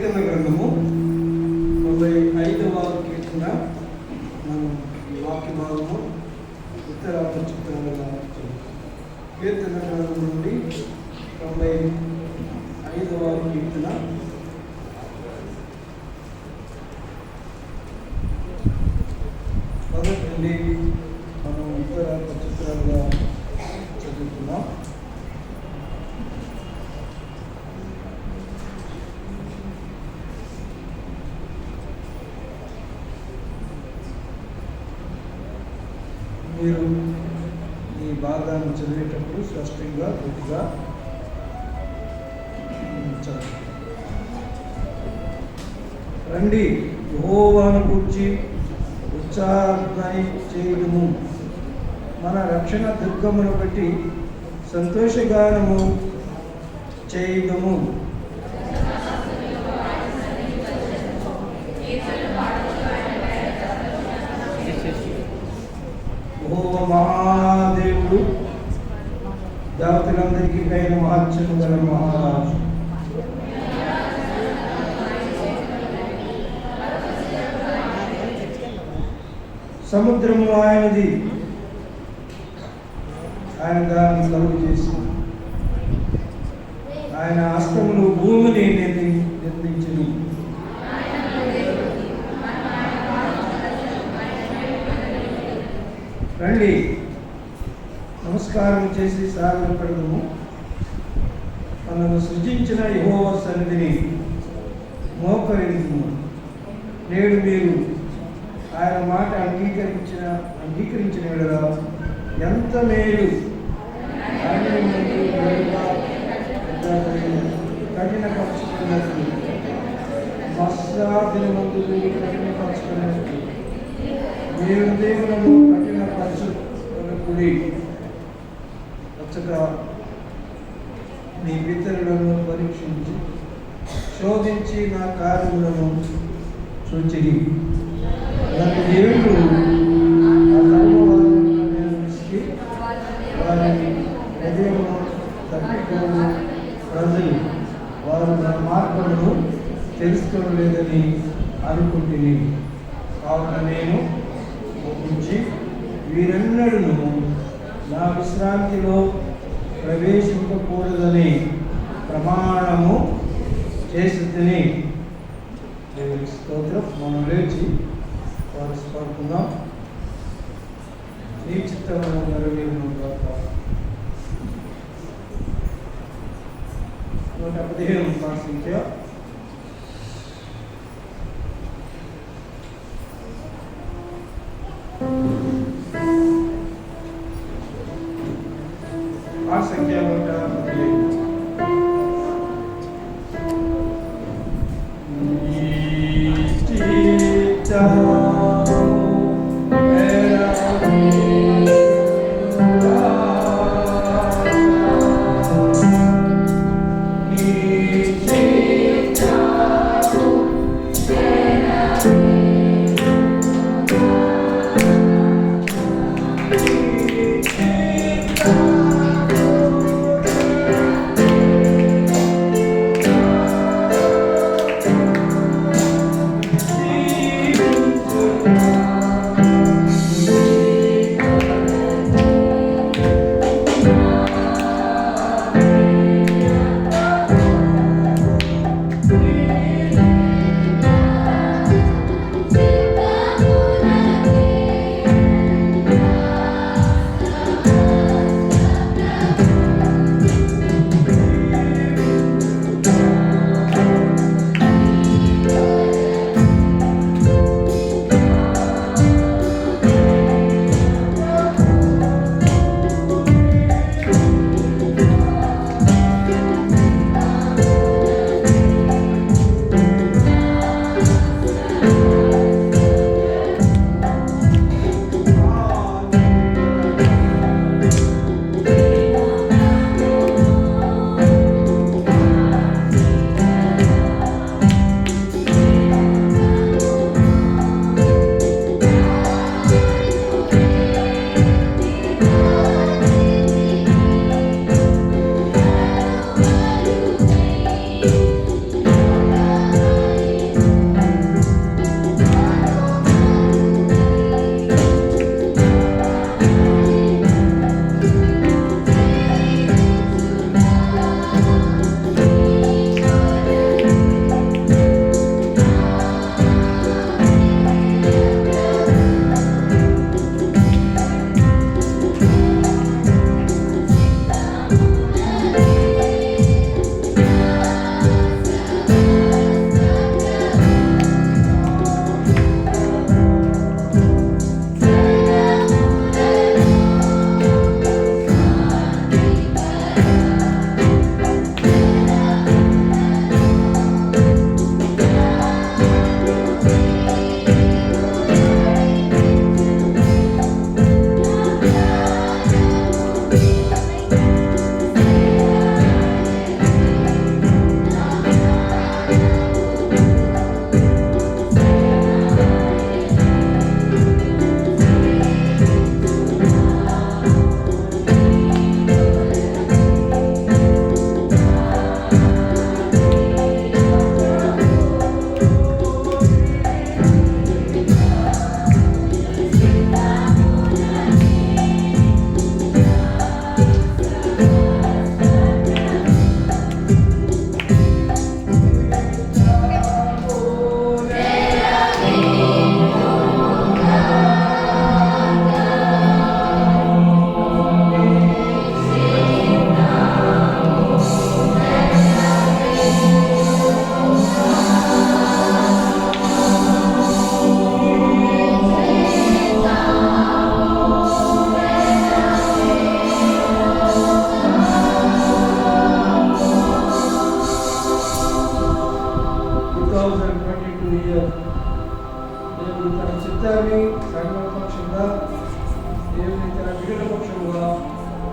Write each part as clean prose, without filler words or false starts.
కీర్తన గ్రంథము 95వ కీర్తన. మనం ఈ వాక్య భాగము ఉత్తరాప చిత్రాలుగా కీర్తన గ్రంథం నుండి 95వ కీర్తన. మొదటి మనం ఉత్తరాప చిత్రాలుగా చదువుతున్నాం. మీరు ఈ భాగాన్ని చదివేటప్పుడు స్పష్టంగా గట్టిగా చదవండి. రండి, యెహోవాను గూర్చి ఉత్సాహధ్వని చేయుదుము, మన రక్షణ దుర్గమును బట్టి సంతోషగానము చేయుదుము. యెహోవా మహాదేవుడు, దేవతలందరికీ పైన మహత్యము గల మహారాజు. సముద్రము ఆయనది, ఆయన దాన్ని కలుగు చేసి ఆయన హస్తములు భూమిని నిర్మించును. రండి, నమస్కారం చేసి సాగరపడము, మనను సృజించిన యెహోవా సన్నిధిని మోకరించుము. నేడు మీరు ఆయన మాట అంగీకరించిన యెడల ఎంత మేలు. కఠినపరుచుకున్నట్లు మత్స్యాదినమందు కఠినపరుచుకున్నట్లు మీరు దేవులను కఠినపరచుకుని వచ్చగా మీ పితరులను పరీక్షించి శోధించి నా కార్యములను సూచిరి. అలాంటి దేవుడు ఆ ధర్మవారికి వారి హృదయమును తప్పిపోను ప్రజలు వారు నా మార్పులను తెలుసుకోలేదని అనుకుంటుని. కావున నేను ఒప్పించి వీరెన్నడూ నా విశ్రాంతిలో ప్రవేశించకూడదని ప్రమాణము చేసి తిని. దేవుని స్తోత్రం. మనం లేచి పడుకుందాం. నీ చిత్తము నెరవేరును గాక. 115 పాట సంఖ్య. పాట సంఖ్య 115.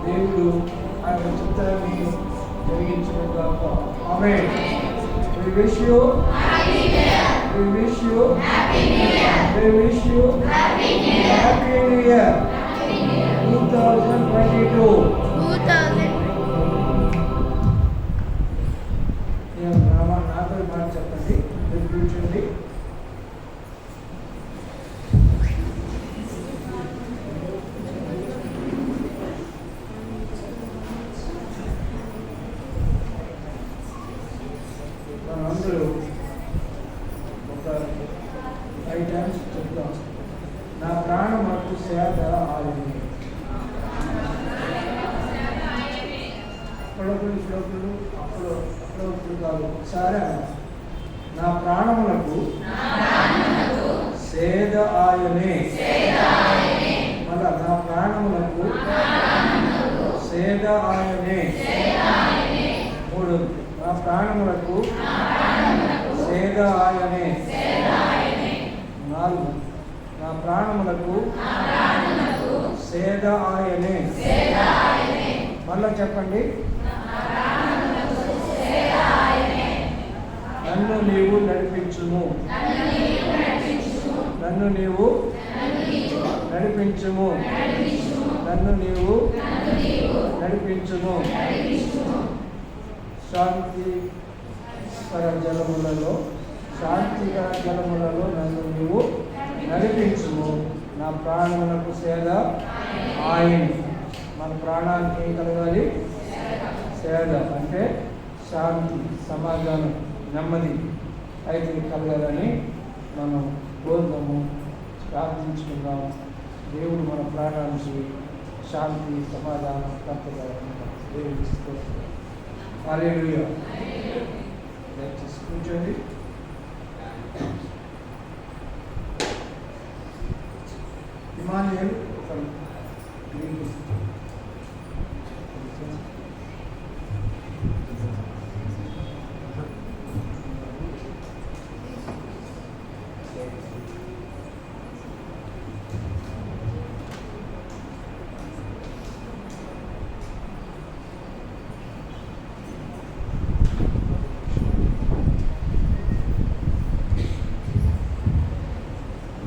దేవుడు ఆయన చిత్తాన్ని జరిగించిన గాక. ఆమేన్. We wish you happy new year. We wish you happy new year. We wish you happy new year. Happy new year. 2022. నాతో మాట చెప్పండి, మీరు కూర్చోండి. మనందరూ ఒక 5 times చెప్తాం. నా ప్రాణమునకు సేద ఆయనే. అప్పుడప్పుడు శ్లోకులు అప్పుడప్పుడు కాదు, ఒకసారి నా ప్రాణమునకు సేద ఆయనే. మళ్ళా నా ప్రాణమునకు సేద ఆయనే. 3 నా ప్రాణములకు సేద ఆయనే. 4 నా ప్రాణములకు సేద ఆయనే. మళ్ళా చెప్పండి. నన్ను నీవు నడిపించుము. నన్ను నీవు నడిపించుము. నన్ను నీవు నడిపించుము. శాంతికర జలములలో నన్ను నీవు నడిపించుము. నా ప్రాణమునకు సేద ఆయన. మన ప్రాణానికి ఏం కలగాలి? సేద అంటే శాంతి, సమాధానం, నెమ్మది అయితే కలగాలని మనం కోరుతాము, ప్రార్థించుకుందాము. దేవుడు మన ప్రాణానికి శాంతి, సమాధానం కలగాలని దేవుడు ఇస్తున్నాడు. హల్లెలూయా. దయచేసి కూర్చోండి. ఇమానుయేల్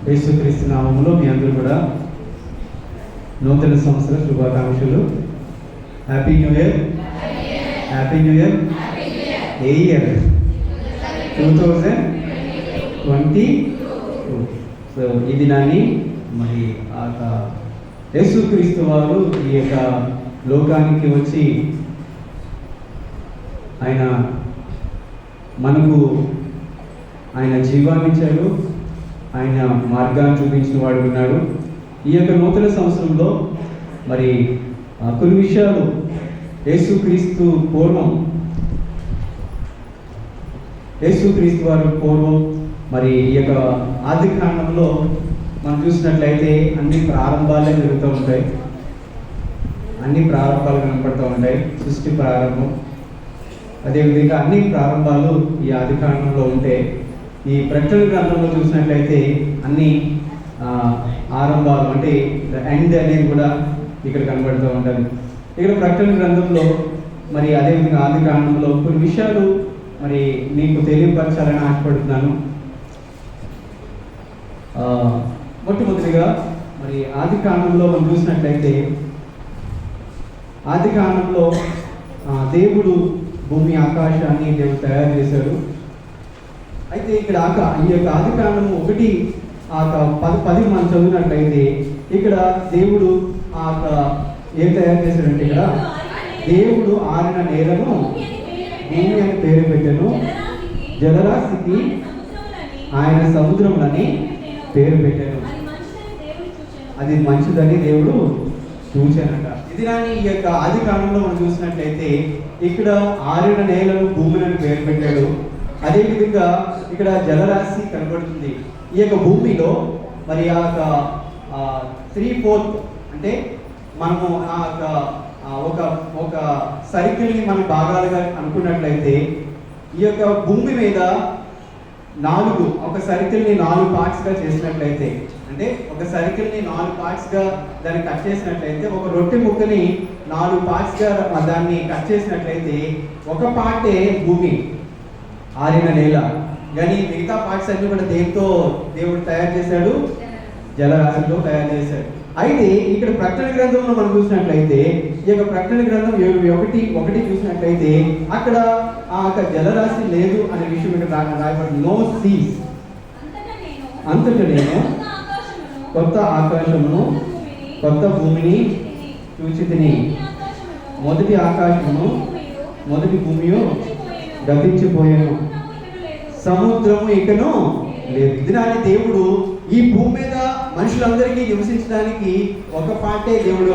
యేసుక్రీస్తు నామములో మీ అందరూ కూడా నూతన సంవత్సర శుభాకాంక్షలు. Happy new year. Happy new year. ఏ ఇయర్? 2022. సో ఈ దినాన్ని మరి యేసుక్రీస్తు వారు ఈ యొక్క లోకానికి వచ్చి ఆయన మనకు ఆయన జీవాన్ని ఇచ్చాడు, ఆయన మార్గాన్ని చూపించిన వాడు ఉన్నాడు. ఈ యొక్క నూతన సంవత్సరంలో మరి కొన్ని విషయాలు యేసుక్రీస్తు వారు పూర్వం మరి ఈ యొక్క ఆది కాండంలో మనం చూసినట్లయితే అన్ని ప్రారంభాలే జరుగుతూ ఉంటాయి. అన్ని ప్రారంభాలు కనపడుతూ ఉంటాయి. సృష్టి ప్రారంభం, అదేవిధంగా అన్ని ప్రారంభాలు ఈ ఆది కాండంలో ఉంటే, ఈ ప్రకటన గ్రంథంలో చూసినట్లయితే అన్ని ఆరంభాలు అంటే ఎండ్ అనేది కూడా ఇక్కడ కనబడుతూ ఉంటుంది. ఇక్కడ ప్రకటన గ్రంథంలో మరి అదేవిధంగా ఆది కాండంలో కొన్ని విషయాలు మరి మీకు తెలియపరచాలని ఆశపడుతున్నాను. మొట్టమొదటిగా మరి ఆది కాండంలో మనం చూసినట్లయితే ఆది కాండంలో దేవుడు భూమి ఆకాశాన్ని దేవుడు తయారు చేశాడు. అయితే ఇక్కడ ఈ యొక్క ఆది కాండము 1:10 మనం చదివినట్లయితే ఇక్కడ దేవుడు ఏం తయారు చేశాడంటే, ఇక్కడ దేవుడు ఆరిన నేలను భూమి అని పేరు పెట్టాను, జలరాశికి ఆయన సముద్రములని పేరు పెట్టాను, అది మంచిదని దేవుడు చూచానట. ఇది కానీ ఈ యొక్క ఆది కాలంలో మనం చూసినట్లయితే ఇక్కడ ఆరిన నేలను భూమిని పేరు పెట్టాడు. అదేవిధంగా ఇక్కడ జలరాశి కనబడుతుంది. ఈ యొక్క భూమిలో మరి ఆ యొక్క 3/4 అంటే మనము ఒక సర్కిల్ని మన భాగాలుగా అనుకున్నట్లయితే ఈ యొక్క భూమి మీద ఒక సర్కిల్ని 4 పార్ట్స్గా చేసినట్లయితే, అంటే ఒక సర్కిల్ని 4 పార్ట్స్గా దాన్ని కట్ చేసినట్లయితే, ఒక రొట్టె ముక్కని 4 పార్ట్స్గా దాన్ని కట్ చేసినట్లయితే, ఒక పార్టే భూమి, ఆరిన నేల. కానీ మిగతా పార్ట్స్ అన్ని కూడా దేంతో దేవుడు తయారు చేశాడు? జలరాశితో తయారు చేశాడు. అయితే ఇక్కడ ప్రకటన గ్రంథంలో మనం చూసినట్లయితే, ఈ యొక్క ప్రకటన గ్రంథం 7:1 చూసినట్లయితే, అక్కడ ఆ యొక్క జలరాశి లేదు అనే విషయం ఇక్కడ రాయబడింది. No seas. అంతటా నేను కొత్త ఆకాశమును కొత్త భూమిని చూచితిని. మొదటి ఆకాశమును మొదటి భూమియు గతించిపోయాను, సముద్రము ఇకను లేదు. దినాన్ని దేవుడు ఈ భూమి మీద మనుషులందరికీ నివసించడానికి ఒక పార్టే దేవుడు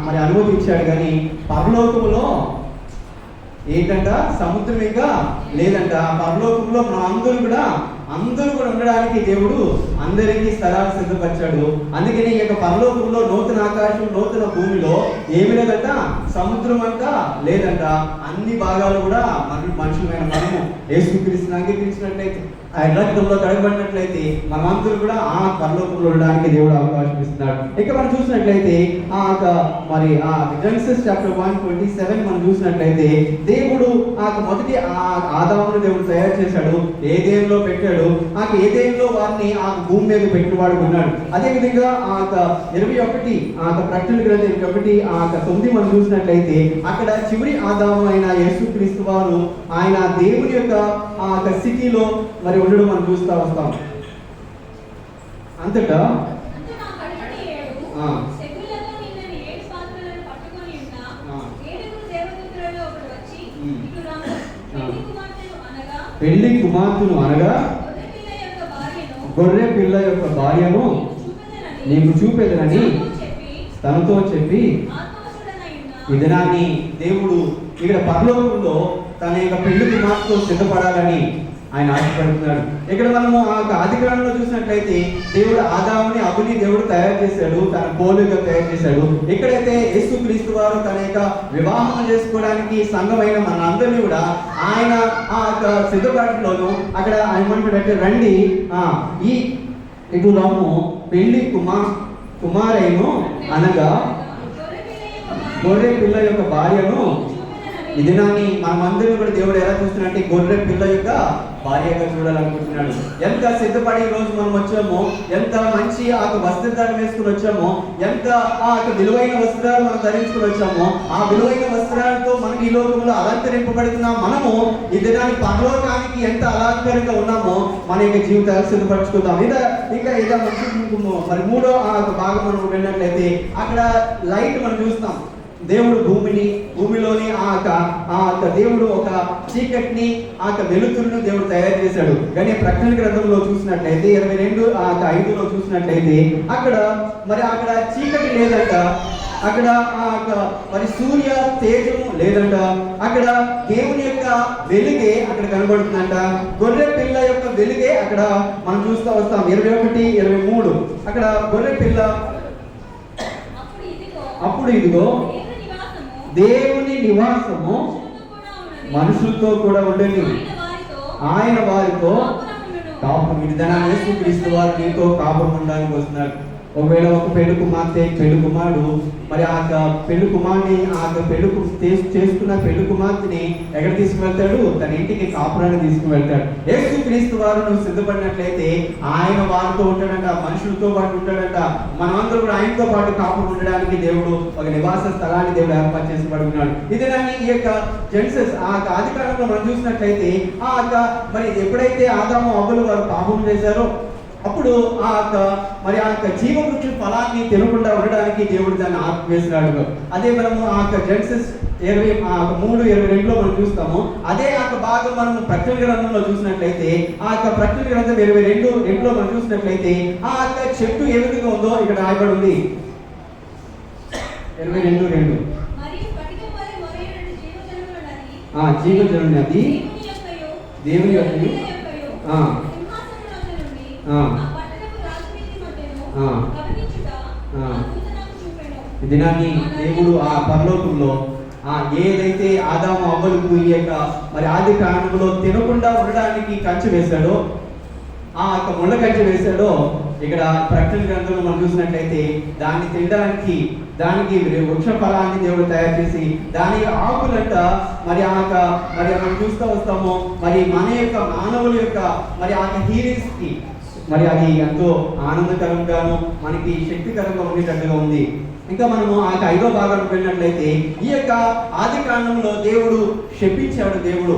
మరి అనుమతించాడు. కానీ పరలోకములో ఏంటంట? సముద్రం ఇంకా లేదంట. పరలోకంలో మనం అందరూ కూడా ఉండడానికి దేవుడు అందరికీ స్థలాలు సిద్ధపరిచాడు. అందుకని ఈ యొక్క పరలోకంలో నూతన ఆకాశం నూతన భూమిలో ఏమి లేదంట? సముద్రం అంట లేదంట. అన్ని భాగాలు కూడా మనుషులమైన మనము యేసుక్రీస్తుని అంగీకరించినట్లయితే, ఆయన రక్తంలో కడగబడినట్లయితే మనమందరూ కూడా ఆ పరలోకంలో ఉండడానికి దేవుడు అవకాశం ఇస్తున్నాడు. ఇక మనం చూసినట్లయితే మరి జెనసిస్ చాప్టర్ 1:27 మనం చూసినట్లయితే, దేవుడు మొదటి ఆదామును దేవుడు తయారు చేశాడు, ఏదేనులో పెట్టాడు. ఏదేనులో వారిని భూమి మీద పెట్టినవాడు ఉన్నాడు. అదే విధంగా 21 ప్రకటన గ్రంథం 21:9 మనం చూసినట్లయితే, అక్కడ చివరి ఆదాము అయిన యేసుక్రీస్తు వారు ఆయన దేవుని యొక్క సిటీలో మరి ఉండడం మనం చూస్తూ వస్తాం. అంతటా పెళ్లి కుమార్తెను అనగా గొర్రె పిల్ల యొక్క భార్యను నీకు చూపెదనని తనతో చెప్పి, ఈ దినాన్ని దేవుడు ఇక్కడ పరలోకంలో తన యొక్క పెళ్లి కుమార్తెతో సిద్ధపడాలని ఆయన ఆశపడుతున్నాడు. ఇక్కడ మనము ఆదికాండంలో చూసినట్లయితే, దేవుడు ఆదాముని అవ్వని దేవుడు తయారు చేశాడు, తన పోలికగా తయారు చేశాడు. ఎక్కడైతే యేసుక్రీస్తు వారు తన యొక్క వివాహం చేసుకోవడానికి సంఘమైన మన అందరినీ కూడా ఆయన సిద్ధపాటులోను అక్కడ ఆయన ఏమంటాడంటే, రండి ఈ ఇటు రాము పెళ్లి కుమారైను అనగా గొర్రె పిల్ల యొక్క భార్యను. ఈ దినాన్ని మనమందరం కూడా దేవుడు ఎలా చూస్తున్నాడంటే గొర్రె పిల్ల యొక్క భార్యగా చూడాలనుకుంటున్నాడు. ఎంత సిద్ధపడి ఈ రోజు మనం వచ్చామో, ఎంత మంచి వస్త్రధారణ వేసుకుని వచ్చామో, ఎంత విలువైన వస్త్రాలు మనం ధరించుకుని వచ్చామో, ఆ విలువైన వస్త్రాలతో మనకి ఈ లోకంలో అలంకరింపబడుతున్నాం. మనము ఈ దినాన్ని పరలోకానికి ఎంత అలంకరంగా ఉన్నామో మన యొక్క జీవితాలు సిద్ధపరచుకుందాం. ఇంకా ఏదో మరి మూడో భాగం మనం వెళ్ళినట్లయితే, అక్కడ లైట్ మనం చూస్తాం. దేవుడు భూమిలోని దేవుడు ఒక చీకటిని వెలుతురును దేవుడు తయారు చేశాడు. కానీ ప్రకటన గ్రంథంలో చూసినట్లయితే 22:5లో చూసినట్లయితే, అక్కడ చీకటి లేదంట, అక్కడ మరి సూర్య తేజము లేదంట, అక్కడ దేవుని యొక్క వెలుగే అక్కడ కనబడుతుందంట. గొర్రె పిల్ల యొక్క వెలుగే అక్కడ మనం చూస్తూ వస్తాం. 21:23 అక్కడ గొర్రె పిల్ల, అప్పుడు ఇదిగో దేవుని నివాసము మనుషులతో కూడా ఉండని, ఆయన వారితో కాపురం. విధానాన్ని యేసుక్రీస్తు వారు నీతో కాపురం ఉండడానికి వస్తున్నాడు. ఒకవేళ ఒక పెళ్లి కుమార్తె పెళ్లి కుమారుడు మరి పెళ్లి కుమారుని చేసుకున్న పెళ్లి కుమార్తెని ఎక్కడ తీసుకువెళ్తాడు? తన ఇంటికి కాపురాన్ని తీసుకువెళ్తాడు. యేసుక్రీస్తు వారు నువ్వు సిద్ధపడినట్లయితే ఆయన వారితో ఉంటాడంట, మనుషులతో పాటు ఉంటాడంట. మనమందరూ కూడా ఆయనతో పాటు కాపురం ఉండడానికి దేవుడు ఒక నివాస స్థలాన్ని దేవుడు ఏర్పాటు చేసి పడుతున్నాడు. ఇదేనాన్ని ఈ యొక్క జెనసిస్ ఆదికాండంలో మనం చూసినట్లయితే, మరి ఎప్పుడైతే ఆదాము అవ్వలు వారు పాపం చేశారో అప్పుడు మరి జీవవృక్ష ఫలాన్ని తినకుండా ఉండడానికి దేవుడు దాన్ని ఆపివేసినాడు. అదే మనము జెనసిస్ 23:22లో మనం చూస్తాము. అదే భాగం మనము ప్రకటన గ్రంథంలో చూసినట్లయితే, ప్రకటన గ్రంథం 22:2లో మనం చూసినట్లయితే చెట్టు ఏ విధంగా ఉందో ఇక్కడ రాయబడి ఉంది. 22:2 జీవజలం నది దేవుని యొక్క దినాన్ని దేవుడు పరలోకంలో ఏదైతే ఆదాము అవ్వలకు ఈ యొక్క మరి ఆది కాండంలో తినకుండా ఉండడానికి కంచె వేశాడో, ఆ యొక్క ముళ్ళ కంచె వేశాడో, ఇక్కడ ప్రకటన గ్రంథంలో మనం చూసినట్లయితే దాన్ని తినడానికి దానికి వృక్ష ఫలాన్ని దేవుడు తయారు చేసి దాని ఆకులంట మరి మనం చూస్తూ వస్తాము. మరి మన యొక్క మానవుల యొక్క మరి ఆ హీలింగ్స్ కి మరి అది ఎంతో ఆనందకరంగాను మనకి శక్తికరంగా ఉండేటట్టుగా ఉంది. ఇంకా మనము ఆ 5వ భాగానికి వెళ్ళినట్లయితే ఈ యొక్క ఆది కాండంలో దేవుడు శపించాడు.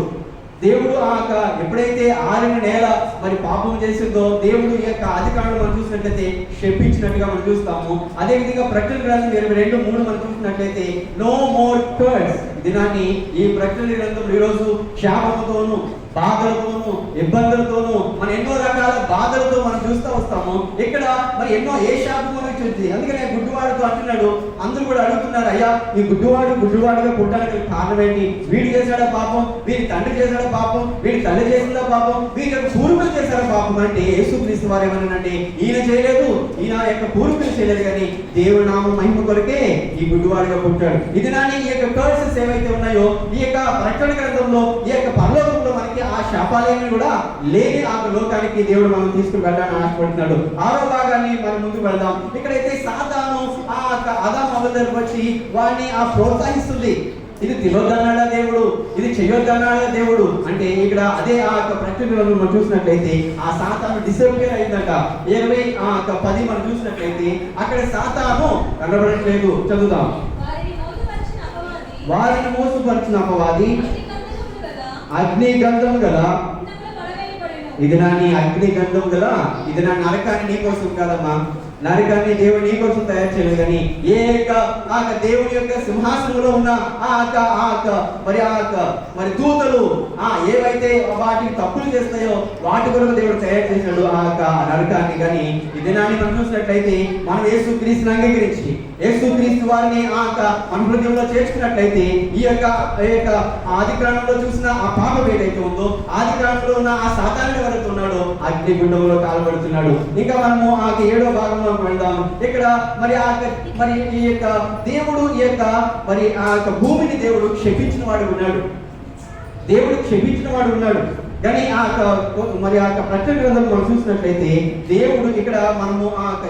దేవుడు ఆ యొక్క ఎప్పుడైతే ఆరిన నేల మరి పాపం చేసిందో దేవుడు ఈ యొక్క ఆది కాండం మనం చూసినట్లయితే శపించినట్టుగా మనం చూస్తాము. అదే విధంగా ప్రకటన గ్రంథం 22:3 మనం చూసినట్లయితే నో మోర్ కర్స్. దినాన్ని ఈ ప్రకటన గ్రంథంలో ఈరోజు శాపముతోను బాధలతోనూ ఇబ్బందులతోనూ మన ఎన్నో రకాల బాధలతో మనం చూస్తూ వస్తాము. ఇక్కడ మరి ఎన్నో ఏ శాపము వచ్చింది. అందుకనే గుడ్డివాడితో అంటున్నాడు. అందరూ కూడా అడుగుతున్నారు, అయ్యా ఈ గుడ్డివాడుగా పుట్టడానికి కారణం ఏంటి? వీడు చేశాడా పాపం, వీరి తండ్రి చేశాడా పాపం, వీడి తల్లి చేసిందా పాపం, వీరి యొక్క పూర్వీకులు చేశాడా పాపం అంటే యేసుక్రీస్తు వారు ఏమన్నారంటే ఈయన చేయలేదు, ఈయన యొక్క పూర్వీకులు చేయలేదు, కానీ దేవుడి నామం మహిమ కొరకే ఈ గుడ్డివాడుగా పుట్టాడు. ఇది నాని ఈ యొక్క కర్సెస్ ఏవైతే ఉన్నాయో ఈ యొక్క ప్రకటన గ్రంథంలో ఈ యొక్క పరలోకంలో మనకి ఆ శాపాలన్నీ కూడా లేని ఆ లోకానికి దేవుడు మనం తీసుకుని వెళ్ళాలని ఆశపడుతున్నాడు. 6వ భాగాన్ని మనం ముందుకు వెళ్దాం. ఇక్కడైతే సాతాను ఆ ఆదాము అవ్వ దగ్గరికి వచ్చి వాడిని ప్రోత్సహిస్తుంది. ఇది తినొద్దన్నాడా దేవుడు, ఇది చెయ్యొద్దన్నాడా దేవుడు అంటే ఇక్కడ అదే ఆ ప్రకటనలో మనం చూసినట్లయితే ఆ సాతాను డిసప్పియర్ అయిందట. 20:10 మనం చూసినట్లయితే అక్కడ సాతాను కనబడట్లేదు. చదువుదాం. వారిని మోసపరిచిన అపవాది అగ్ని గంధం గల ఇది నా నీ అగ్ని గంధం గల ఇది నా నరకాన్ని నీ కోసం కాదమ్మా, నరకాన్ని దేవుడు నీ కోసం తయారు చేయలేదు, కానీ దేవుని యొక్క సింహాసనంలో ఉన్న మరి దూతలు ఏవైతే వాటిని తప్పులు చేస్తాయో వాటి కొరకు దేవుడు తయారు చేశాడు ఆ నరకాన్ని. కానీ ఈ దినాన్ని మనం చూసినట్లయితే మనం యేసుక్రీస్తుని అంగీకరించి యేసుక్రీస్తు వారిని మన హృదయంలో చేర్చుకున్నట్లయితే ఈ యొక్క ఆది కాలంలో చూసిన ఆ పాపం ఏదైతే ఉందో ఆది కాలంలో ఉన్న ఆ సాతానుడు ఎవరైతే ఉన్నాడో అగ్ని గుండంలో కాలబడుతున్నాడు. ఇంకా మనము 7వ భాగంలో వెళ్దాం. ఇక్కడ మరి ఈ యొక్క దేవుడు ఈ యొక్క మరి ఆ యొక్క భూమిని దేవుడు క్షమించిన వాడు ఉన్నాడు. కానీ మరి ఆ ప్రకటన గ్రంథం మనం చూసినట్లయితే దేవుడు ఇక్కడ మనము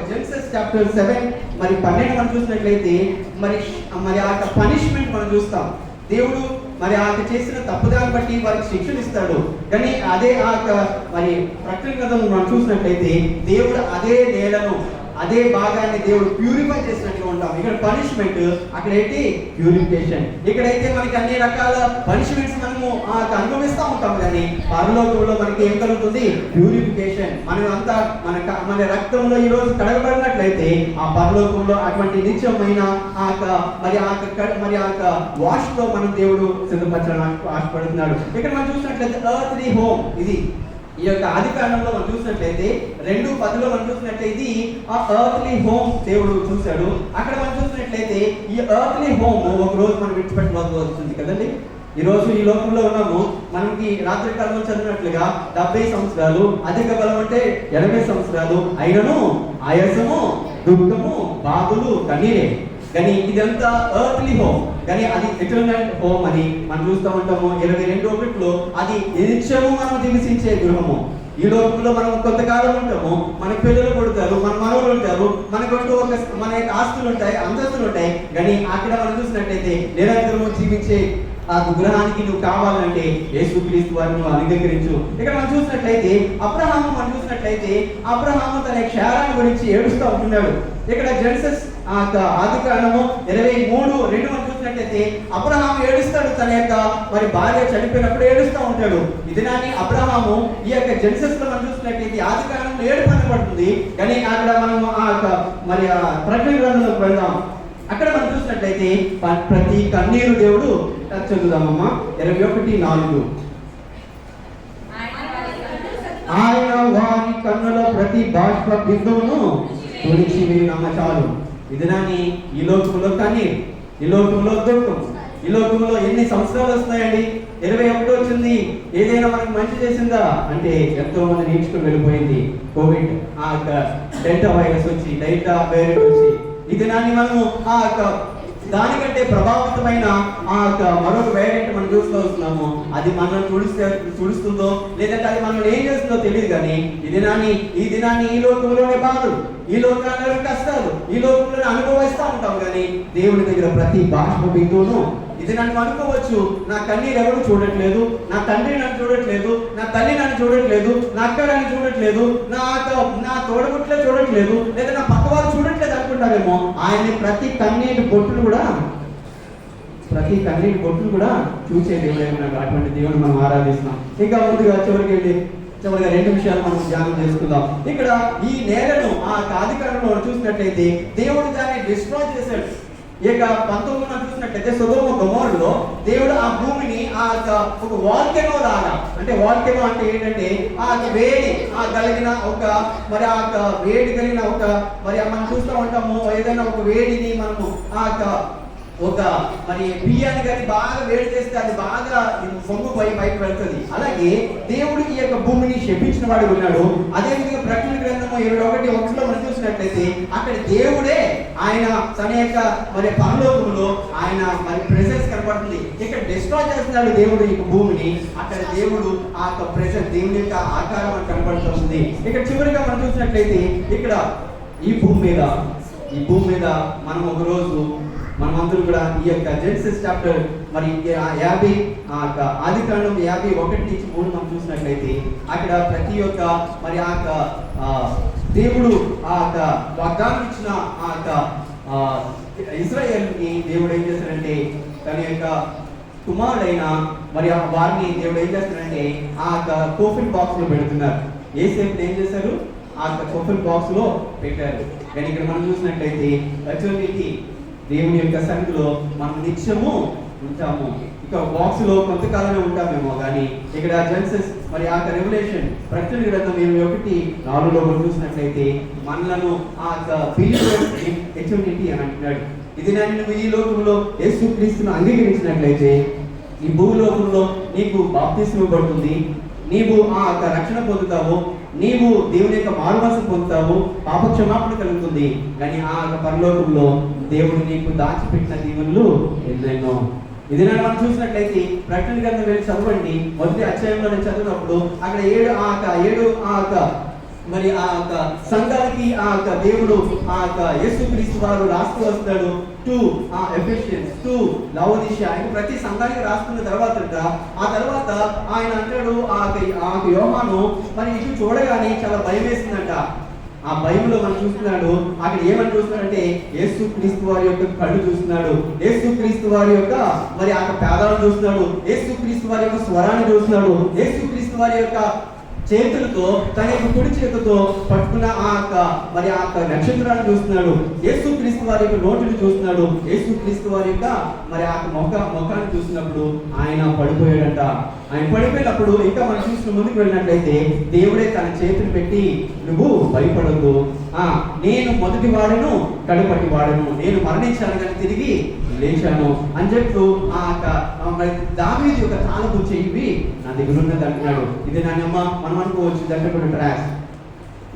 జెనసిస్ చాప్టర్ 7 మరి 12 మనం చూసినట్లయితే మరి ఆ పనిష్మెంట్ మనం చూస్తాం. దేవుడు మరి చేసిన తప్పుదాన్ని బట్టి వారికి శిక్షణ ఇస్తాడు. కానీ అదే మరి ప్రకటన గ్రంథం మనం చూసినట్లయితే దేవుడు అదే నేలను అదే భాగాన్ని దేవుడు ప్యూరిఫై చేసినట్టుగా ఉంటాం. ఇక్కడ పనిష్మెంట్, అక్కడ ఏంటి ప్యూరిఫికేషన్. ఇక్కడైతే మనకి అన్ని రకాల పనిష్మెంట్స్ మనము అనుభవిస్తూ ఉంటాం, కానీ పరలోకంలో మనకి ఏం కలుగుతుంది? ప్యూరిఫికేషన్. మనం అంతా మన రక్తంలో ఈ రోజు కడగబడినట్లయితే ఆ పరలోకంలో అటువంటి నిత్యమైన మరి వాష్ తో మనం దేవుడు సిద్ధపరచాలని ఆశపడుతున్నాడు. ఇక్కడ మనం చూసినట్లయితే ఎర్త్లీ హోమ్ ఇది ఈ యొక్క ఆది కాండంలో మనం చూసినట్లయితే 2:10 మనం చూసినట్లయితే ఆ ఎర్త్లీ హోమ్ దేవుడు చూశాడు. అక్కడ మనం చూసినట్లయితే ఈ ఎర్త్లీ హోమ్ ఒక రోజు మనం విడిచిపెట్టవలసి వస్తుంది కదండి. ఈ రోజు ఈ లోకంలో ఉన్నాము. మనకి రాత్రి కాలంలో చదివినట్లుగా 70 సంవత్సరాలు, అధిక బలం అంటే 80 సంవత్సరాలు అయినను ఆయాసము, దుఃఖము, బాధలు, కన్నీరే. కానీ ఇదంతా ఎర్త్లీ హోమ్, కానీ అది ఎటర్నల్ హోమ్ అని మనం చూస్తూ ఉంటాము. 22:1 అది నిత్యము మనం నివసించే గృహము. ఈ లోకంలో మనం కొంతకాలం ఉంటాము, మనకు పిల్లలు పుడతారు, మన మనవులు ఉంటారు, మనకంటూ మన ఆస్తులు ఉంటాయి, అంతస్తులు ఉంటాయి. కానీ అక్కడ మనం చూసినట్లయితే నిరంతరము జీవించే ఆ గృహానికి నువ్వు కావాలంటే యేసుక్రీస్తు వారిని నువ్వు అంగీకరించు. ఇక్కడ మనం చూసినట్లయితే అబ్రహాము తన క్షేరాన్ని గురించి ఏడుస్తూ ఉంటున్నాడు. ఇక్కడ జెనసిస్ ఆది కాండము 23:2 మనం చూసినట్లయితే అబ్రహాము ఏడుస్తాడు. తన యొక్క మరి భార్య చనిపోయినప్పుడు ఏడుస్తూ ఉంటాడు. ఇది నాని అబ్రహాము ఈ యొక్క జెనసిస్ లో మనం చూసినట్లయితే ఆది కాండంలో ఏడుపు అనబడుతుంది. కానీ అక్కడ మనం మరి ప్రకటన గ్రంథంలోకి వెళ్దాం. అక్కడ మనం చూసినట్లయితే ప్రతి కన్నీరు దేవుడు చదువుదామమ్మా. 21:4 ఆయన వారి కన్నుల ప్రతి బాష్ప బిందువును తుడిచి వేయనమ్మ చాలు. ఇదినాని ఈ లోకంలో కన్నీరు, ఈ లోకంలో దుఃఖం, ఈ లోకంలో ఎన్ని సంవత్సరాలు వస్తున్నాయండి? 21 వచ్చింది. ఏదైనా మనకి మంచి చేసిందా అంటే ఎంతో మంది నేర్చుకుని వెళ్ళిపోయింది. కోవిడ్, డెల్టా వైరస్ వచ్చి, డెల్టా వేరియంట్ వచ్చి, ఇది నాని మనము దానికంటే ప్రభావితమైన ఆ మరొక వేరియంట్ మనం చూస్తూ వస్తున్నాము. అది మనం తుడుస్తుందో లేదంటే అది మనం ఏం చేస్తుందో తెలియదు. కానీ ఈ దినాన్ని ఈ లోకంలోనే బాధలు, ఈ లోకంలో కష్టాలు, ఈ లోకంలోనే అనుభవిస్తూ ఉంటాం. కానీ దేవుని దగ్గర ప్రతి బాష్ప బిందువును ఇది నన్ను అనుకోవచ్చు, నా కన్నీరు ఎవరు చూడట్లేదు, నా తండ్రి నన్ను చూడట్లేదు, నా తల్లి నన్ను చూడట్లేదు, నా అక్క నన్ను చూడట్లేదు, నా తోడబుట్లే చూడట్లేదు, లేదా నా పక్కవారు చూడట్లేదు అనుకుంటారేమో. ఆయన ప్రతి కన్నీటి బొట్టును కూడా చూసే దేవుడు ఉన్నాడు. అటువంటి దేవుడు మనం ఆరాధిస్తున్నాం. ఇంకా ముందుగా చివరిగా 2 విషయాలు మనం ధ్యానం చేసుకుందాం. ఇక్కడ ఈ నేలను ఆ ఆదికాండంలో చూసినట్లయితే దేవుడు దాన్ని డిస్ట్రాయ్ చేశాడు. ఇక 19 చూసినట్లయితే సొదొమ గొమొర్రాలో దేవుడు ఆ భూమిని ఒక వాల్కెనో లాగా, అంటే వాల్కెనో అంటే ఏంటంటే ఆ వేడి కలిగిన వేడి కలిగిన మనం చూస్తూ ఉంటాము. ఏదైనా ఒక వేడిని మనము బియ్యాన్ని కానీ బాగా వేడి చేస్తే అది బాగా పొంగు పైకి వెళ్తుంది. అలాగే దేవుడు ఈ యొక్క భూమిని శపించిన వాడు ఉన్నాడు. అదే విధంగా ప్రకటన గ్రంథము 21:1 మనం చూసినట్లయితే అక్కడ దేవుడే ఆయన తన యొక్క పరలోకములో ఆయన ప్రెసెన్స్ కనపడుతుంది. ఇక్కడ డిస్ట్రాయ్ చేస్తున్నాడు దేవుడు ఈ భూమిని. అక్కడ దేవుడు ఆ యొక్క ప్రెసెన్స్, దేవుని యొక్క ఆకారం కనపడుతుంది. ఇక్కడ చివరిగా మనం చూసినట్లయితే ఇక్కడ ఈ భూమి మీద మనం ఒక రోజు మనమందరూ కూడా ఈ యొక్క జెనసిస్ చాప్టర్ 50 ఆదికాండం 51-3 మనం చూసినట్లయితే అక్కడ ప్రతి ఒక్క దేవుడు వాగ్దానం ఇచ్చిన ఇశ్రాయేలుని దేవుడు ఏం చేస్తాడంటే తన యొక్క కుమారుడైన వారిని దేవుడు ఏం చేస్తాడంటే కోఫిన్ బాక్స్ లో పెడుతున్నారు. ఏసేపు ఏం చేశారు? కోఫిన్ బాక్స్ లో పెట్టారు. కానీ ఇక్కడ మనం చూసినట్లయితే దేవుని యొక్క సన్నిధిలో మనం నిత్యము ఉంటాము. ఇక బాక్స్ లో కొంతకాలమే ఉంటామేమో, కానీ ఇక్కడ జెనసిస్ రెవల్యూషన్ ప్రకటన గ్రంథం 21:4 మనం చూసినట్లయితే మనలను ఎటర్నిటీ అని అంటున్నాడు. ఇది నువ్వు ఈ లోకంలో యేసుక్రీస్తును అంగీకరించినట్లయితే ఈ భూలోకంలో నీకు బాప్తిస్మం ఇవ్వబడుతుంది, నీవు రక్షణ పొందుతావు, నీవు దేవుని యొక్క మారుమనసు పొందుతావు, పాప క్షమాపణ కలుగుతుంది. కానీ పరలోకంలో దేవుడు నీకు దాచిపెట్టిన దీవెనలు ఎన్నెన్నో. ఇది మనం చూసినట్లయితే ప్రకటన గ్రంథం వెళ్ళి చదవండి. మొదటి అధ్యాయంలో నేను చదివినప్పుడు అక్కడ 7 సంఘానికి దేవుడు యేసుక్రీస్తు వారు రాస్తూ వస్తాడు. టు ఎఫెసియన్స్, టు లవోదిషియా, ప్రతి సంఘానికి రాస్తున్న తర్వాత ఆయన అంటాడు యోహాను ఇటు చూడగానే చాలా భయం వేసిందంట. ఆ బైబిల్లో మనం చూస్తున్నాడు. అక్కడ ఏమని చూస్తున్నాడంటే యేసుక్రీస్తు వారి యొక్క కళ్ళు చూస్తున్నాడు, యేసుక్రీస్తు వారి యొక్క పేదాలను చూస్తున్నాడు, యేసుక్రీస్తు వారి యొక్క స్వరాన్ని చూస్తున్నాడు, యేసుక్రీస్తు వారి యొక్క చేతులతో తన యొక్క కుడి చేతితో పట్టుకున్న నక్షత్రాన్ని చూస్తున్నాడు, యేసుక్రీస్తు వారి యొక్క నోటిని చూస్తున్నాడు, యేసుక్రీస్తు వారి యొక్క ముఖాన్ని చూసినప్పుడు ఆయన పడిపోయాడంట. ఆయన పడిపోయినప్పుడు ఇంకా మనం చూసిన ముందుకు వెళ్ళినట్లయితే దేవుడే తన చేతులు పెట్టి నువ్వు భయపడద్దు, నేను మొదటి వాడను కడపటి వాడను, నేను మరణించాను కానీ తిరిగి లేచాను అని చెప్తూ దావీదు యొక్క తాళపు చెయ్యి నా దగ్గర ఉన్నది అంటున్నాడు. ఇది నాన్నమ్మ మనం అనుకోవచ్చు దగ్గర ట్రాష్.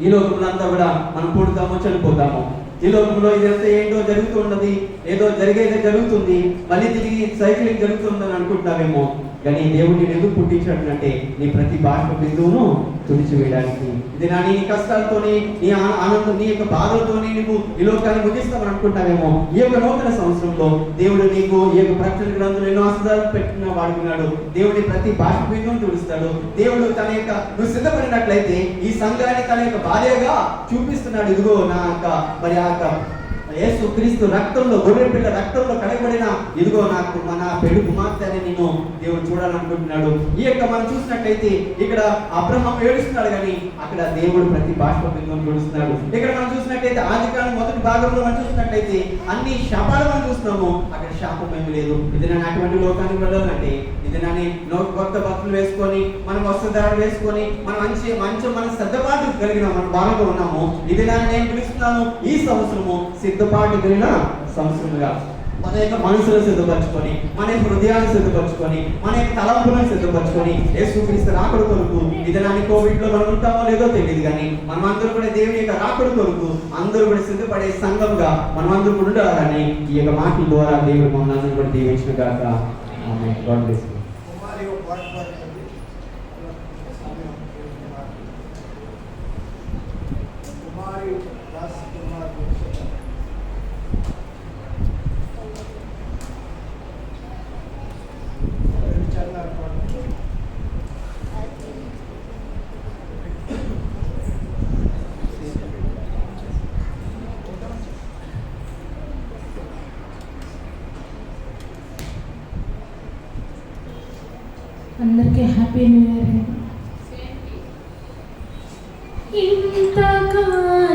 ఈ లోకంలో అంతా కూడా మనం పుడతాము చనిపోతాము. ఈ లోకంలో ఇదంతా ఏంటో జరుగుతున్నది, ఏదో జరిగేదే జరుగుతుంది, మళ్ళీ తిరిగి సైక్లింగ్ జరుగుతుందని అనుకుంటామేమో. కానీ దేవుడిని ఎందుకు పుట్టించాడంటే నీ ప్రతి బాష్ప బిందువును తుడిచివేయడానికి. ఇది నీ కష్టాలతోని, నీ ఆనందం, నీ యొక్క బాధలతోని నువ్వు ఈ లోకాన్ని ముగిస్తామని అనుకుంటావేమో. ఈ యొక్క నూతన సంవత్సరంలో దేవుడు నీకు ఈ యొక్క ప్రకటన గ్రంథంలో ఎన్నో ఆశీర్వాదాలు పెట్టిన వాడుకున్నాడు. దేవుడి ప్రతి బాష్ప బిందువును తుడుస్తాడు. దేవుడు తన యొక్క నువ్వు సిద్ధపడినట్లయితే ఈ సంఘాన్ని తన యొక్క భార్యగా చూపిస్తున్నాడు. ఇదిగో నా యేసుక్రీస్తు రక్తంలో, గొర్రె పిల్ల రక్తంలో కడగబడిన ఇదిగో నాకు మన పెళ్లి కుమార్తె అని నేను దేవుడు చూడాలనుకుంటున్నాడు. ఈ యొక్క మనం చూసినట్లయితే ఇక్కడ అబ్రహాం ఏడుస్తున్నాడు, కానీ అక్కడ దేవుడు ప్రతి బాష్ప బిందువును చూస్తున్నాడు. ఇక్కడ మనం చూసినట్లయితే ఆదికాండం మొదటి భాగంలో మనం చూసినట్లయితే అన్ని శాపాలు మనం చూస్తున్నాము, అక్కడ శాపం ఏమి లేదు. ఇది నేను అటువంటి లోకానికి వెళ్ళాలంటే ఇది నన్ను కొత్త బట్టలు వేసుకొని మనం వస్త్రధారణ వేసుకొని మనం మంచి మన సిద్ధపాటు కలిగిన మన బాగా ఉన్నాము. ఇది నేను పిలుస్తున్నాను ఈ సంవత్సరము సిద్ధపాటు కలిగిన సంవత్సరముగా. మన యొక్క మనసులను సిద్ధపరచుకొని, మన యొక్క హృదయాన్ని సిద్ధపరచుకొని, మన యొక్క తలంపులను సిద్ధపరచుకొని యేసుక్రీస్తు రాకడ కొరకు ఇదనాన్ని కోవిడ్లో మనం ఉంటామో లేదో తెలియదు కానీ మనం అందరూ కూడా దేవుని యొక్క రాకడ కొరకు అందరూ కూడా సిద్ధపడే సంఘంగా మనం అందరూ కూడా ఉండాలని ఈ యొక్క మాటల ద్వారా దేవుడు మమ్మల్ని అందరూ కూడా దీవించిన గాక. Amen. God bless you. Kumari ఒక పాట పాడండి. కుమారి దాస్ కుమార్ చరణాలు పాడండి. అందరికీ హ్యాపీ న్యూ ఇయర్. ఇంతకాలం